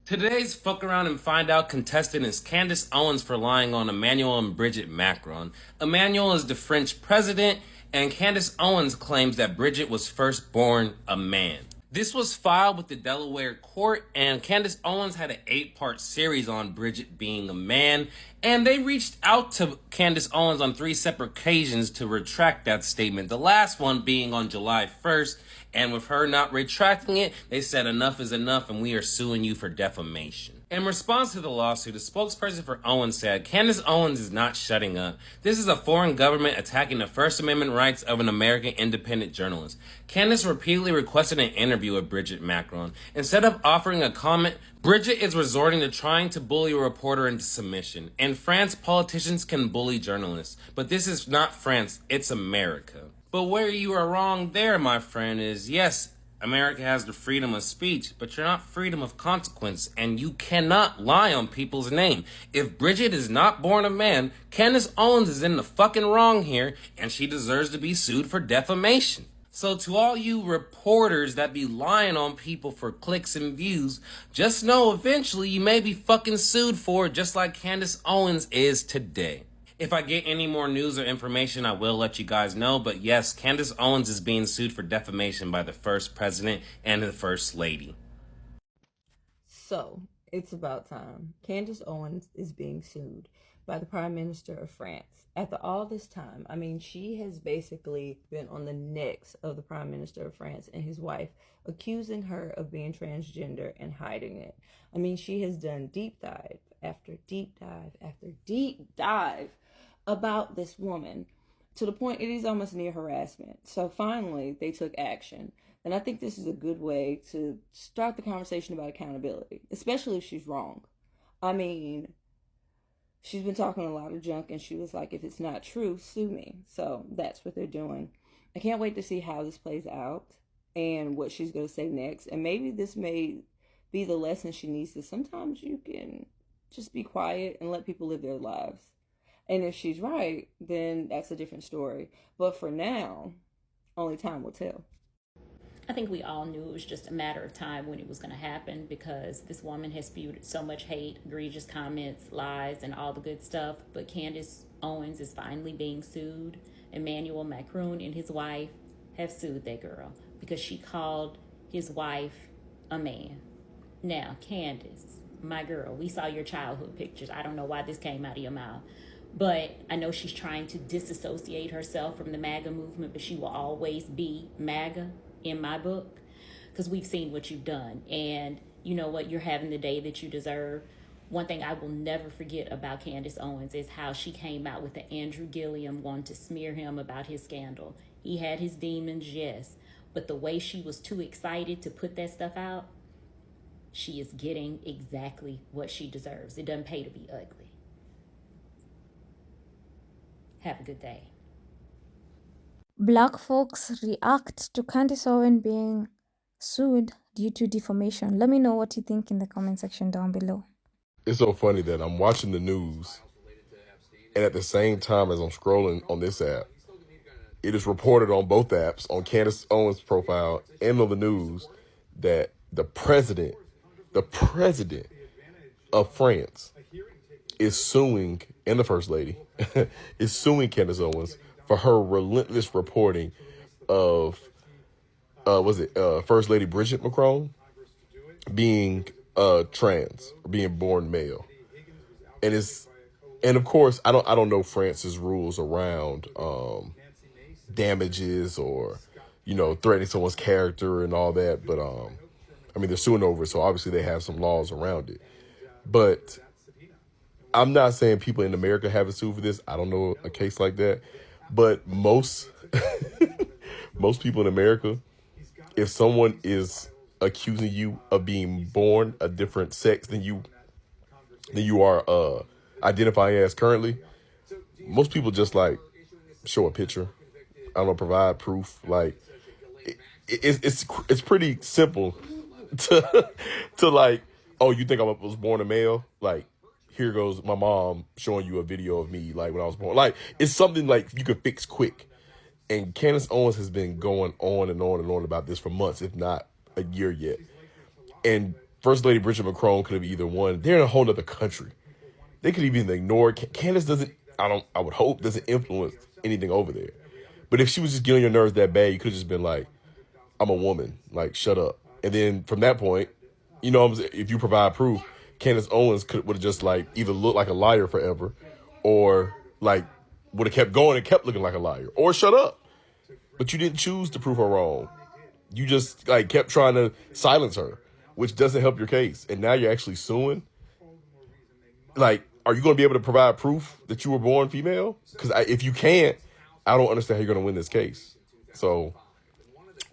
Today's Fuck Around and Find Out contestant is Candice Owens for lying on Emmanuel and Bridget Macron. Emmanuel is the French president, and Candice Owens claims that Bridget was first born a man. This was filed with the Delaware court, and Candice Owens had an 8-part series on Bridget being a man, and they reached out to Candice Owens on 3 separate occasions to retract that statement, the last one being on July 1st, and with her not retracting it, they said enough is enough and we are suing you for defamation. In response to the lawsuit, a spokesperson for Owens said, Candice Owens is not shutting up. This is a foreign government attacking the First Amendment rights of an American independent journalist. Candice repeatedly requested an interview with Bridget Macron. Instead of offering a comment, Bridget is resorting to trying to bully a reporter into submission. In France, politicians can bully journalists. But this is not France, it's America. But where you are wrong there, my friend, is yes, America has the freedom of speech, but you're not freedom of consequence, and you cannot lie on people's name. If Bridget is not born a man, Candice Owens is in the fucking wrong here, and she deserves to be sued for defamation. So to all you reporters that be lying on people for clicks and views, just know eventually you may be fucking sued for it, just like Candice Owens is today. If I get any more news or information, I will let you guys know. But yes, Candice Owens is being sued for defamation by the first president and the first lady. So, it's about time. Candice Owens is being sued by the Prime Minister of France. After all this time, I mean, she has basically been on the necks of the Prime Minister of France and his wife, accusing her of being transgender and hiding it. I mean, she has done deep dive after deep dive after deep dive about this woman to the point it is almost near harassment. So finally, they took action. And I think this is a good way to start the conversation about accountability, especially if she's wrong. I mean, she's been talking a lot of junk, and she was like, if it's not true, sue me. So that's what they're doing. I can't wait to see how this plays out and what she's going to say next. And maybe this may be the lesson she needs, to sometimes you can just be quiet and let people live their lives. And if she's right, then that's a different story. But for now, only time will tell. I think we all knew it was just a matter of time when it was going to happen, because this woman has spewed so much hate, egregious comments, lies, and all the good stuff. But Candice Owens is finally being sued. Emmanuel Macron and his wife have sued that girl because she called his wife a man. Now, Candice, my girl, we saw your childhood pictures. I don't know why this came out of your mouth. But I know she's trying to disassociate herself from the MAGA movement, but she will always be MAGA in my book, because we've seen what you've done. And you know what? You're having the day that you deserve. One thing I will never forget about Candice Owens is how she came out with the Andrew Gilliam one to smear him about his scandal. He had his demons, yes, but the way she was too excited to put that stuff out, she is getting exactly what she deserves. It doesn't pay to be ugly. Have a good day. Black folks react to Candice Owen being sued due to defamation. Let me know what you think in the comment section down below. It's so funny that I'm watching the news, and at the same time as I'm scrolling on this app, it is reported on both apps, on Candice Owens' profile and on the news, that the president of France is suing, and the first lady is suing Candice Owens for her relentless reporting of First Lady Bridget Macron being trans, or being born male. And of course I don't know France's rules around damages or, you know, threatening someone's character and all that, but I mean, they're suing over it, so obviously they have some laws around it. But I'm not saying people in America haven't sued for this. I don't know a case like that. But most people in America, if someone is accusing you of being born a different sex than you are identifying as currently, most people just like show a picture. I don't know, provide proof. Like it's pretty simple to like, oh, you think I was born a male? Like, here goes my mom showing you a video of me, like, when I was born. Like, it's something like you could fix quick. And Candice Owens has been going on and on and on about this for months, if not a year yet. And First Lady Bridget Macron could have either won. They're in a whole other country. They could even ignore. Candace doesn't, I would hope, doesn't influence anything over there. But if she was just getting your nerves that bad, you could have just been like, I'm a woman. Like, shut up. And then from that point, you know what I'm saying? If you provide proof, Candice Owens would have just like either looked like a liar forever or like would have kept going and kept looking like a liar or shut up. But you didn't choose to prove her wrong. You just like kept trying to silence her, which doesn't help your case. And now you're actually suing. Like, are you going to be able to provide proof that you were born female? Because if you can't, I don't understand how you're going to win this case. So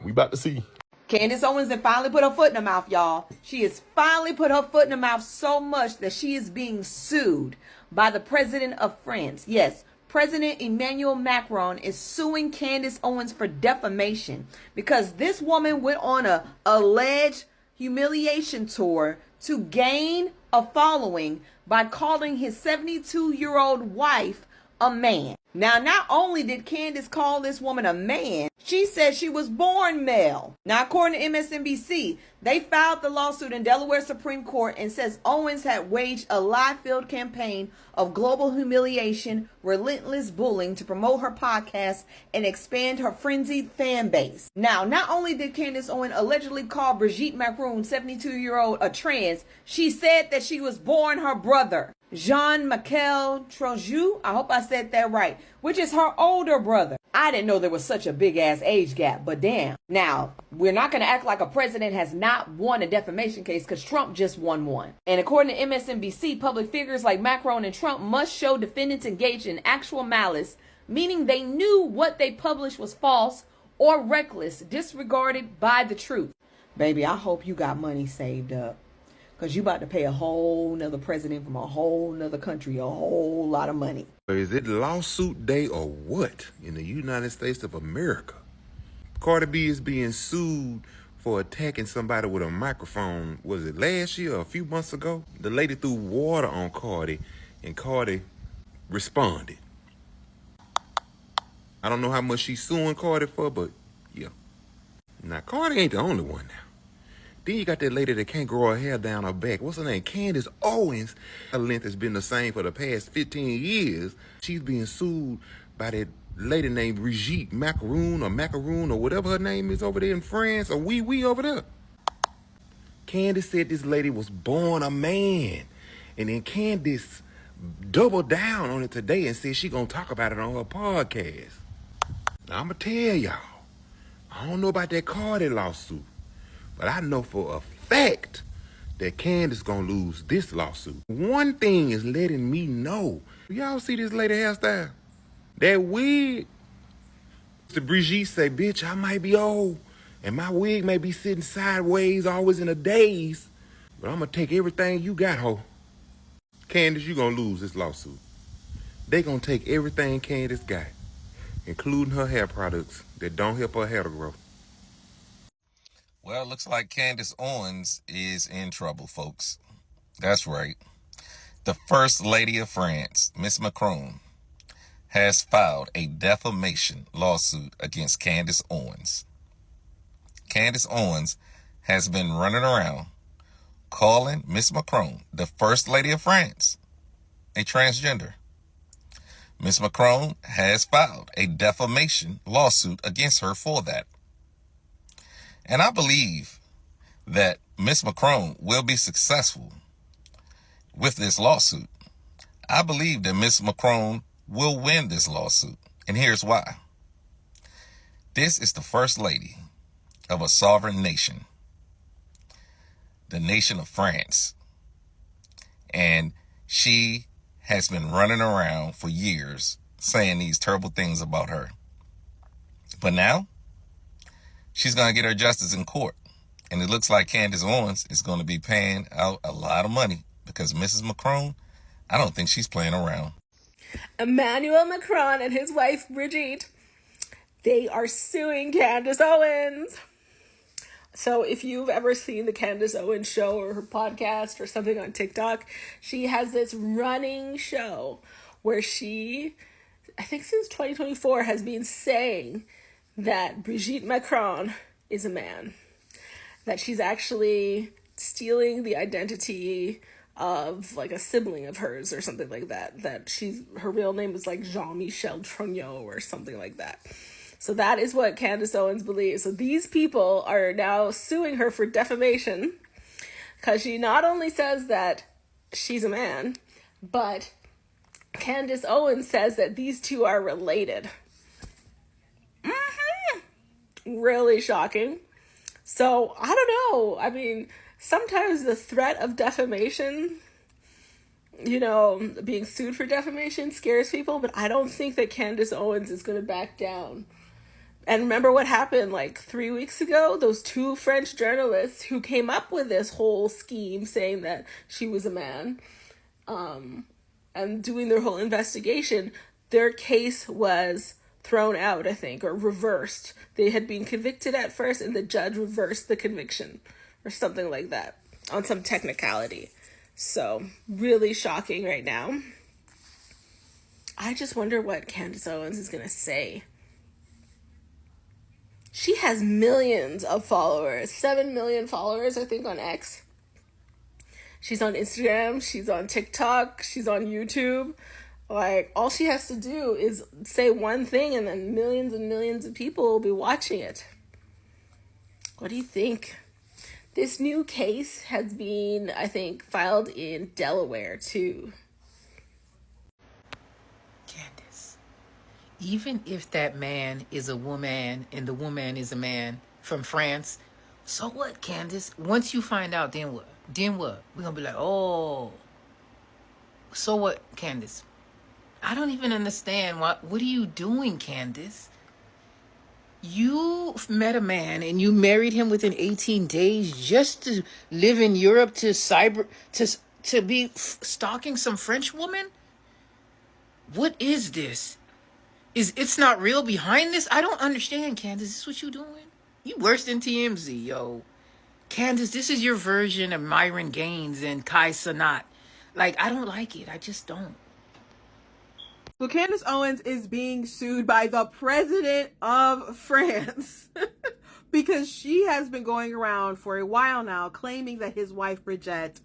we about to see. Candice Owens has finally put her foot in her mouth, y'all. She has finally put her foot in her mouth so much that she is being sued by the president of France. Yes, President Emmanuel Macron is suing Candice Owens for defamation because this woman went on a alleged humiliation tour to gain a following by calling his 72-year-old wife a man. Now, not only did Candice call this woman a man, she said she was born male. Now, according to MSNBC, they filed the lawsuit in Delaware Supreme Court and says Owens had waged a lie-filled campaign of global humiliation, relentless bullying to promote her podcast and expand her frenzied fan base. Now, not only did Candice Owen allegedly call Brigitte Macron, 72-year-old, a trans, she said that she was born her brother, Jean-Michel Troju, I hope I said that right, which is her older brother. I didn't know there was such a big ass age gap, but damn. Now, we're not going to act like a president has not won a defamation case because Trump just won one. And according to MSNBC, public figures like Macron and Trump must show defendants engaged in actual malice, meaning they knew what they published was false or reckless, disregarded by the truth. Baby, I hope you got money saved up. Because you about to pay a whole nother president from a whole nother country a whole lot of money. Is it lawsuit day or what in the United States of America? Cardi B is being sued for attacking somebody with a microphone. Was it last year or a few months ago? The lady threw water on Cardi and Cardi responded. I don't know how much she's suing Cardi for, but yeah. Now, Cardi ain't the only one now. Then you got that lady that can't grow her hair down her back. What's her name? Candice Owens. Her length has been the same for the past 15 years. She's being sued by that lady named Brigitte Macron or whatever her name is over there in France, or we over there. Candice said this lady was born a man. And then Candice doubled down on it today and said she gonna talk about it on her podcast. Now I'm gonna tell y'all, I don't know about that Cardi lawsuit, but I know for a fact that Candice gonna lose this lawsuit. One thing is letting me know. Y'all see this lady hairstyle? That wig. Mr. Brigitte say, bitch, I might be old, and my wig may be sitting sideways, always in a daze, but I'm gonna take everything you got, ho. Candice, you gonna lose this lawsuit. They gonna take everything Candice got, including her hair products that don't help her hair to grow. Well, it looks like Candice Owens is in trouble, folks. That's right. The First Lady of France, Miss Macron, has filed a defamation lawsuit against Candice Owens. Candice Owens has been running around calling Miss Macron, the First Lady of France, a transgender. Miss Macron has filed a defamation lawsuit against her for that. And I believe that Miss Macron will be successful with this lawsuit. I believe that Miss Macron will win this lawsuit. And here's why. This is the First Lady of a sovereign nation, the nation of France. And she has been running around for years saying these terrible things about her. But now, she's going to get her justice in court. And it looks like Candice Owens is going to be paying out a lot of money because Mrs. Macron, I don't think she's playing around. Emmanuel Macron and his wife, Brigitte, they are suing Candice Owens. So if you've ever seen the Candice Owens show or her podcast or something on TikTok, she has this running show where she, I think since 2024, has been saying that Brigitte Macron is a man. That she's actually stealing the identity of like a sibling of hers or something like that. Her real name is like Jean-Michel Trogneau or something like that. So that is what Candice Owens believes. So these people are now suing her for defamation because she not only says that she's a man, but Candice Owens says that these two are related. Really shocking. So, I don't know. I mean, sometimes the threat of defamation, being sued for defamation scares people, but I don't think that Candice Owens is going to back down. And remember what happened like 3 weeks ago? Those two French journalists who came up with this whole scheme saying that she was a man, and doing their whole investigation, their case was thrown out, I think, or reversed. They had been convicted at first and the judge reversed the conviction or something like that on some technicality. So, really shocking right now. I just wonder what Candice Owens is going to say. She has millions of followers, 7 million followers, I think, on X. She's on Instagram, she's on TikTok, she's on YouTube. Like, all she has to do is say one thing and then millions and millions of people will be watching it. What do you think? This new case has been, I think, filed in Delaware, too. Candice, even if that man is a woman and the woman is a man from France, so what, Candice? Once you find out, then what? Then what? We're going to be like, oh, so what, Candice? I don't even understand. What are you doing, Candice? You met a man and you married him within 18 days just to live in Europe to be stalking some French woman? What is this? It's not real behind this? I don't understand, Candice. Is this what you doing? You worse than TMZ, yo. Candice, this is your version of Myron Gaines and Kai Cenat. Like, I don't like it. I just don't. So Candice Owens is being sued by the president of France because she has been going around for a while now claiming that his wife Bridget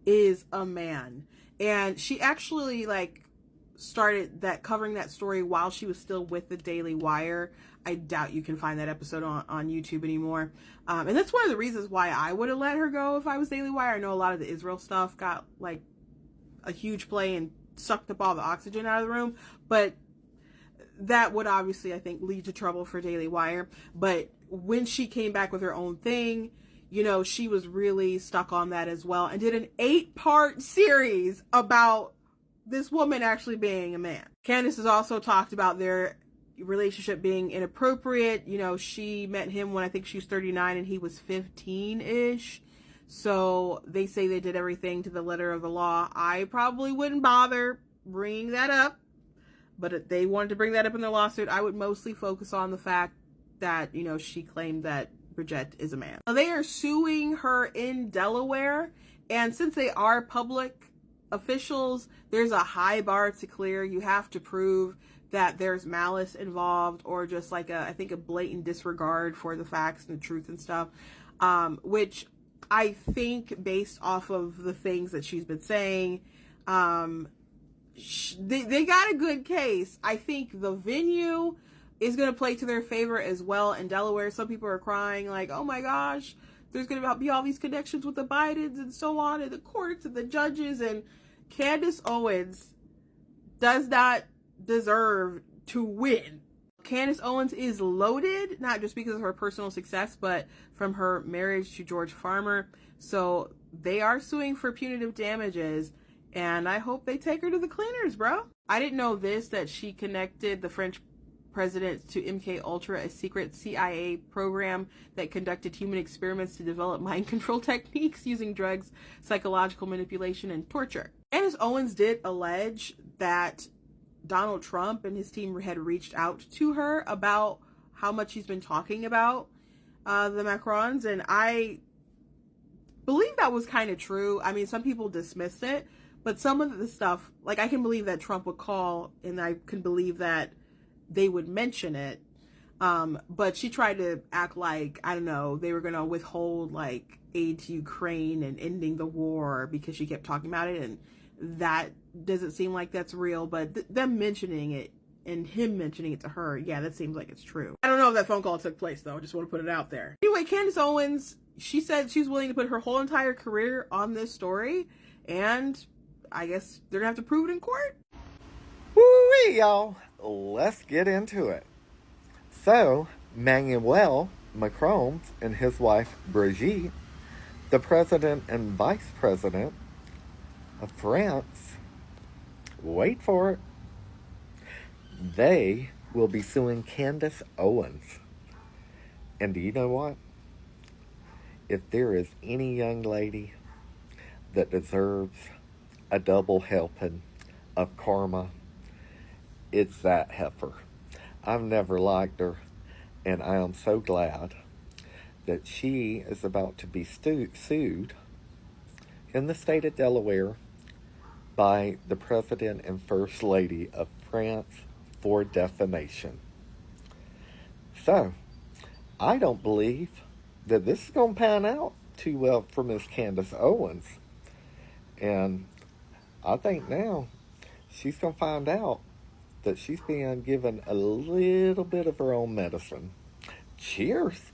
is a man. And she actually started covering that story while she was still with the Daily Wire. I doubt you can find that episode on YouTube anymore. And that's one of the reasons why I would have let her go if I was Daily Wire. I know a lot of the Israel stuff got a huge play and sucked up all the oxygen out of the room, but that would obviously, I think, lead to trouble for Daily Wire. But when she came back with her own thing, she was really stuck on that as well and did an 8-part series about this woman actually being a man. Candice has also talked about their relationship being inappropriate. She met him when I think she was 39 and he was 15-ish. So they say they did everything to the letter of the law. I probably wouldn't bother bringing that up, but if they wanted to bring that up in their lawsuit, I would mostly focus on the fact that, she claimed that Bridget is a man. Now, they are suing her in Delaware, and since they are public officials, there's a high bar to clear. You have to prove that there's malice involved or just I think a blatant disregard for the facts and the truth and stuff, which I think based off of the things that she's been saying, they got a good case. I think the venue is going to play to their favor as well in Delaware. Some people are crying oh my gosh, there's going to be all these connections with the Bidens and so on, and the courts and the judges, and Candice Owens does not deserve to win. Candice Owens is loaded, not just because of her personal success, but from her marriage to George Farmer. So they are suing for punitive damages, and I hope they take her to the cleaners, bro. I didn't know that she connected the French president to MKUltra, a secret CIA program that conducted human experiments to develop mind control techniques using drugs, psychological manipulation, and torture. Candice Owens did allege that Donald Trump and his team had reached out to her about how much he's been talking about the Macrons, and I believe that was kind of true. I mean, some people dismissed it, but some of the stuff, I can believe that Trump would call, and I can believe that they would mention it. But she tried to act like, I don't know, they were going to withhold like aid to Ukraine and ending the war because she kept talking about it. And that doesn't seem like that's real, but them mentioning it and him mentioning it to her, yeah, that seems like it's true. I don't know if that phone call took place though. I just want to put it out there. Anyway, Candice Owens, she said she's willing to put her whole entire career on this story, and I guess they're gonna have to prove it in court. Woo-wee, y'all. Let's get into it. So, Emmanuel Macron and his wife Brigitte, the president and vice president of France, wait for it, they will be suing Candice Owens. And do you know what? If there is any young lady that deserves a double helping of karma, it's that heifer. I've never liked her, and I am so glad that she is about to be sued in the state of Delaware by the President and First Lady of France for defamation. So, I don't believe that this is going to pan out too well for Miss Candice Owens. And I think now she's going to find out that she's being given a little bit of her own medicine. Cheers.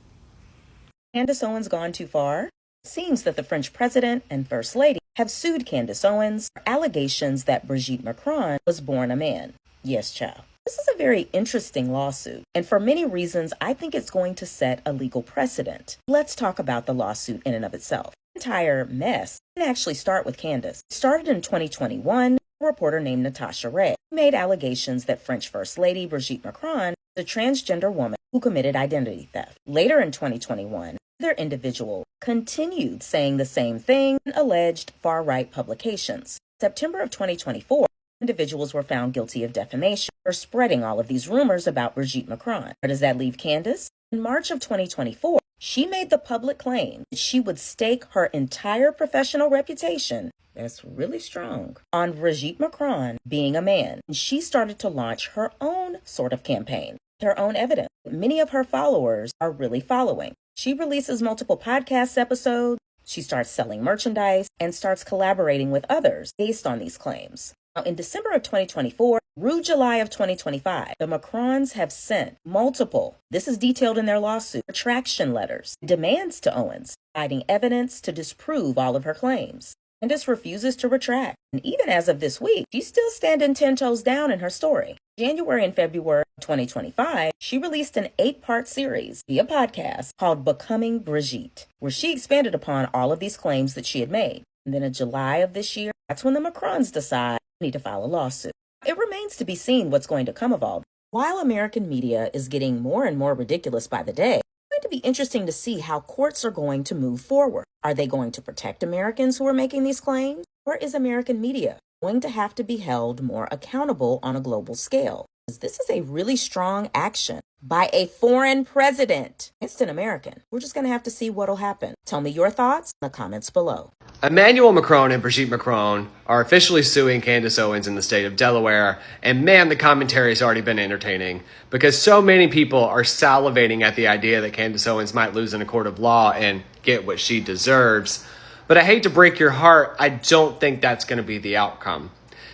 Candice Owens gone too far? It seems that the French president and First Lady have sued Candice Owens for allegations that Brigitte Macron was born a man. Yes, child. This is a very interesting lawsuit, and for many reasons, I think it's going to set a legal precedent. Let's talk about the lawsuit in and of itself. The entire mess didn't actually start with Candice. It started in 2021. A reporter named Natasha Ray made allegations that French First Lady Brigitte Macron was a transgender woman who committed identity theft. Later in 2021, another individual continued saying the same thing in alleged far-right publications. In September of 2024, individuals were found guilty of defamation for spreading all of these rumors about Brigitte Macron. Where does that leave Candice? In March of 2024, she made the public claim that she would stake her entire professional reputation, that's really strong, on Brigitte Macron being a man. And she started to launch her own sort of campaign, her own evidence that many of her followers are really following. She releases multiple podcast episodes, she starts selling merchandise, and starts collaborating with others based on these claims. Now, in December of 2024 through July of 2025, the Macrons have sent multiple, this is detailed in their lawsuit, retraction letters, demands to Owens, providing evidence to disprove all of her claims. Candice refuses to retract, and even as of this week, she's still standing 10 toes down in her story. January and February 2025, she released an 8-part series via podcast called Becoming Brigitte, where she expanded upon all of these claims that she had made. And then in July of this year, that's when the Macrons decide they need to file a lawsuit. It remains to be seen what's going to come of all this. While American media is getting more and more ridiculous by the day, it's going to be interesting to see how courts are going to move forward. Are they going to protect Americans who are making these claims? Or is American media going to have to be held more accountable on a global scale? Because this is a really strong action by a foreign president against an American. We're just going to have to see what'll happen. Tell me your thoughts in the comments below. Emmanuel Macron and Brigitte Macron are officially suing Candice Owens in the state of Delaware, and man, the commentary has already been entertaining because so many people are salivating at the idea that Candice Owens might lose in a court of law and get what she deserves. But I hate to break your heart, I don't think that's going to be the outcome.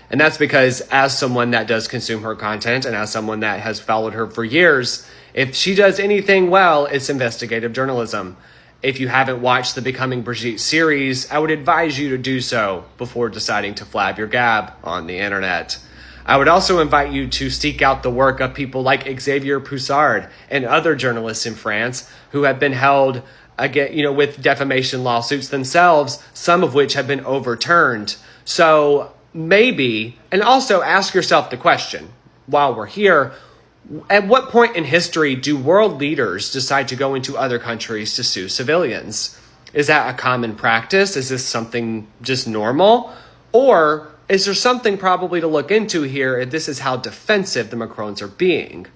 And that's because as someone that does consume her content and as someone that has followed her for years, if she does anything well, it's investigative journalism. If you haven't watched the Becoming Brigitte series, I would advise you to do so before deciding to flab your gab on the internet. I would also invite you to seek out the work of people like Xavier Poussard and other journalists in France who have been held again, with defamation lawsuits themselves, some of which have been overturned. So maybe, and also ask yourself the question, while we're here, at what point in history do world leaders decide to go into other countries to sue civilians? Is that a common practice? Is this something just normal? Or is there something probably to look into here if this is how defensive the Macrons are being?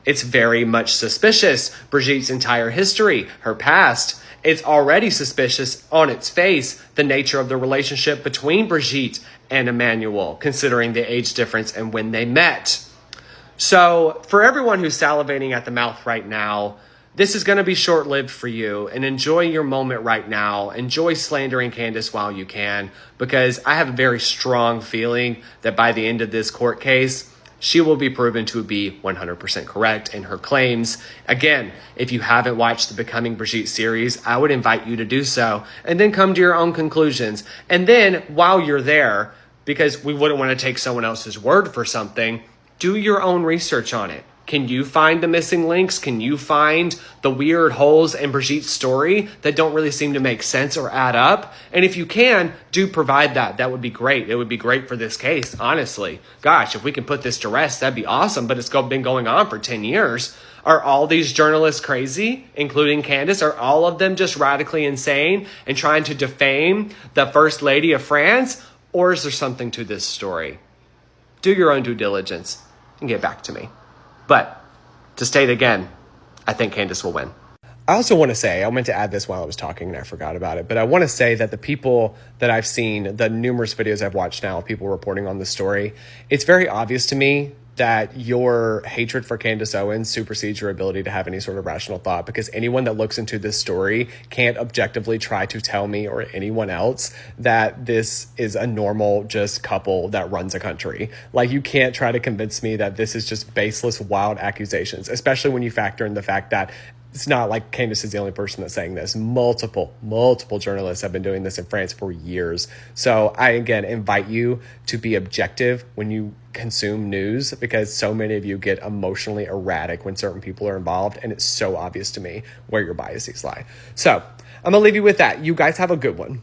It's very much suspicious. Brigitte's entire history, her past, it's already suspicious on its face, the nature of the relationship between Brigitte and Emmanuel, considering the age difference and when they met. So for everyone who's salivating at the mouth right now, this is going to be short-lived for you, and enjoy your moment right now. Enjoy slandering Candice while you can, because I have a very strong feeling that by the end of this court case, she will be proven to be 100% correct in her claims. Again, if you haven't watched the Becoming Brigitte series, I would invite you to do so, and then come to your own conclusions. And then while you're there, because we wouldn't want to take someone else's word for something, do your own research on it. Can you find the missing links? Can you find the weird holes in Brigitte's story that don't really seem to make sense or add up? And if you can, do provide that. That would be great. It would be great for this case, honestly. Gosh, if we can put this to rest, that'd be awesome. But it's been going on for 10 years. Are all these journalists crazy, including Candice? Are all of them just radically insane and trying to defame the First Lady of France? Or is there something to this story? Do your own due diligence and get back to me. But to state again, I think Candice will win. I also want to say, I meant to add this while I was talking and I forgot about it, but I want to say that the people that I've seen, the numerous videos I've watched now, people reporting on the story, it's very obvious to me that your hatred for Candice Owens supersedes your ability to have any sort of rational thought, because anyone that looks into this story can't objectively try to tell me or anyone else that this is a normal just couple that runs a country. Like, you can't try to convince me that this is just baseless, wild accusations, especially when you factor in the fact that it's not like Candice is the only person that's saying this. Multiple journalists have been doing this in France for years. So I, again, invite you to be objective when you consume news, because so many of you get emotionally erratic when certain people are involved, and it's so obvious to me where your biases lie. So I'm going to leave you with that. You guys have a good one.